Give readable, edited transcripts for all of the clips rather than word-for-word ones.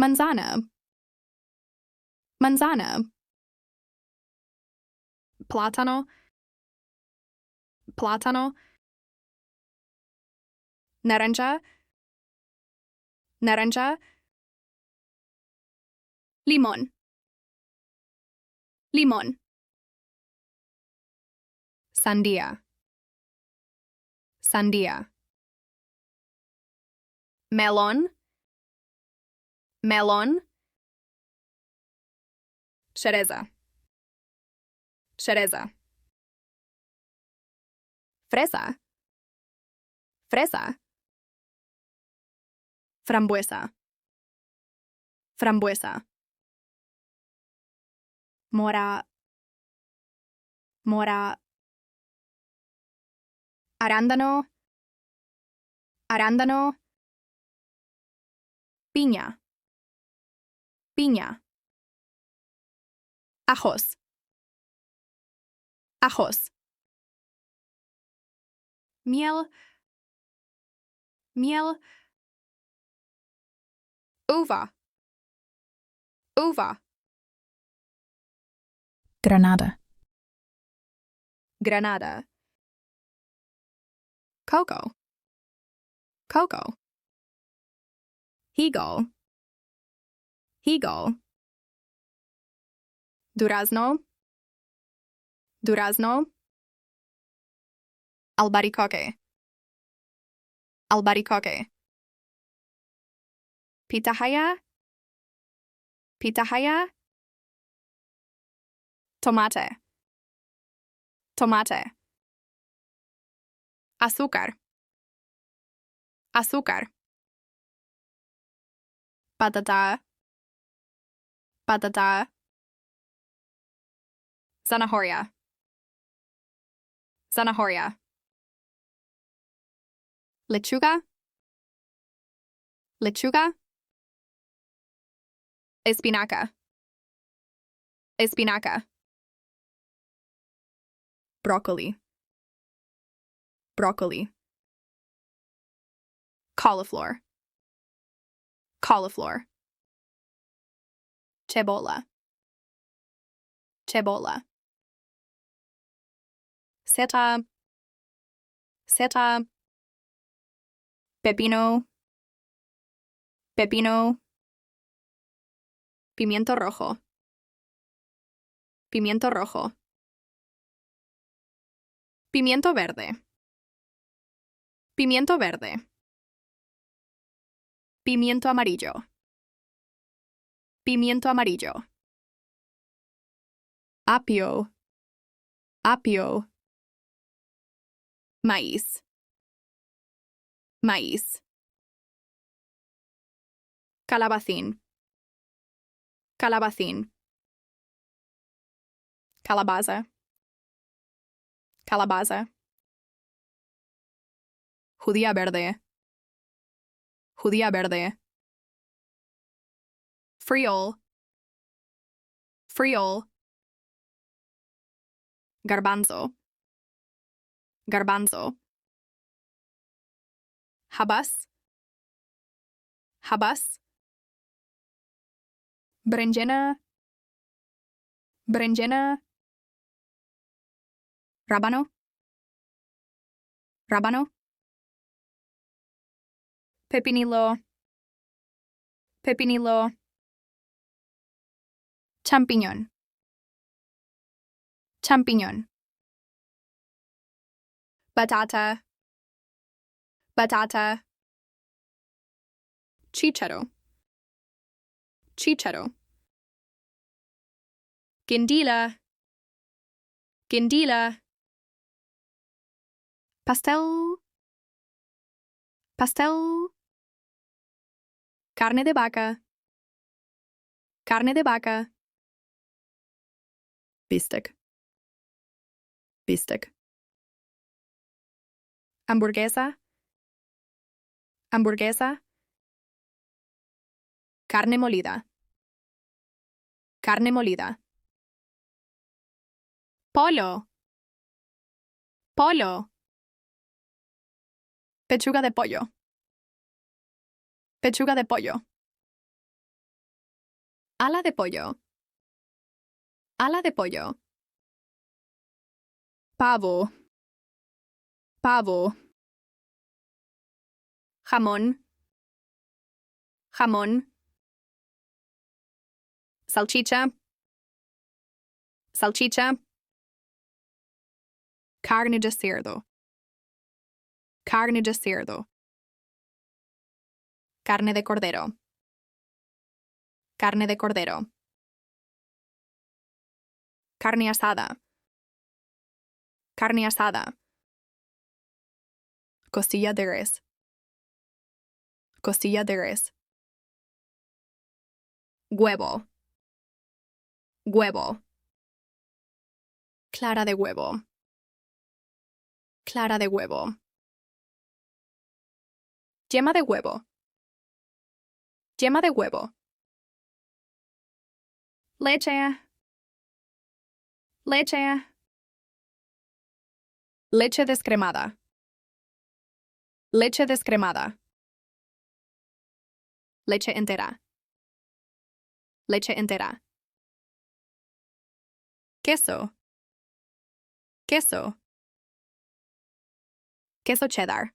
manzana, manzana, plátano, plátano, naranja, naranja, limón, limón, sandía, sandía, melón, melón, cereza, cereza, fresa, fresa, frambuesa, frambuesa, mora, mora, arándano, arándano, piña, piña, ajos, ajos, miel, miel, uva, uva, Granada, granada, coco, coco, higo, higo, durazno, durazno, albaricoque, albaricoque, pitahaya, pitahaya, tomate, tomate, azúcar, azúcar, patata, patata, zanahoria, zanahoria, lechuga, lechuga, espinaca, espinaca, broccoli, broccoli, cauliflower, cauliflower, cebola, cebola, seta, seta, pepino, pepino, pimiento rojo, pimiento rojo, pimiento verde, pimiento verde, pimiento amarillo, pimiento amarillo, apio, apio, maíz, maíz, calabacín, calabacín, calabaza, calabaza, judía verde, judía verde, friol, friol, garbanzo, garbanzo, habas, habas, berenjena, berenjena, rábano, rábano, pepinillo, pepinillo, champiñón, champiñón, batata, batata, chícharo, chícharo, guindilla, guindilla, pastel, pastel, carne de vaca, carne de vaca, bistec, bistec, hamburguesa, hamburguesa, carne molida, carne molida, polo, polo, pechuga de pollo, pechuga de pollo, Ala de pollo. Ala de pollo. Pavo. Pavo. Jamón. Jamón. Salchicha. Salchicha. Carne de cerdo. Carne de cerdo. Carne de cordero. Carne de cordero. Carne asada. Carne asada. Costilla de res. Costilla de res. Huevo. Huevo. Clara de huevo. Clara de huevo. Yema de huevo. Yema de huevo. Leche. Leche. Leche descremada. Leche descremada. Leche entera. Leche entera. Queso. Queso. Queso cheddar.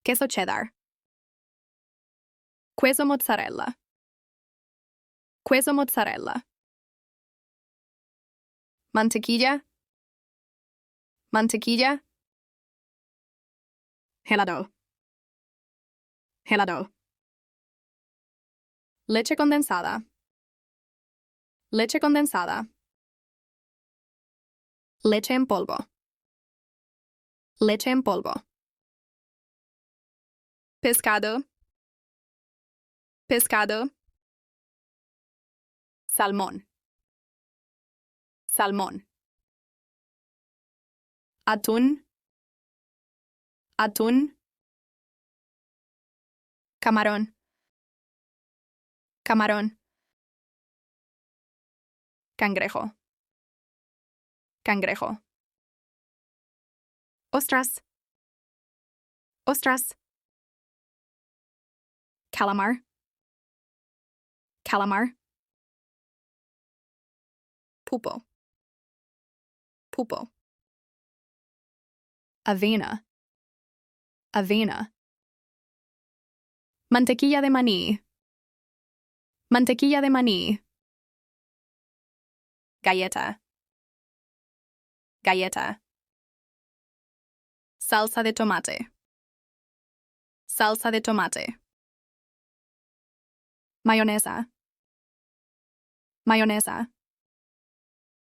Queso cheddar. Queso mozzarella. Queso mozzarella. Mantequilla. Mantequilla. Helado. Helado. Leche condensada. Leche condensada. Leche en polvo. Leche en polvo. Pescado. Pescado. Salmón. Salmón. Atún. Atún. Camarón. Camarón. Cangrejo. Cangrejo. Ostras. Ostras. Calamar. Calamar. Pulpo. Pulpo. Avena. Avena. Mantequilla de maní. Mantequilla de maní. Galleta. Galleta. Salsa de tomate. Salsa de tomate. Mayonesa. Mayonesa.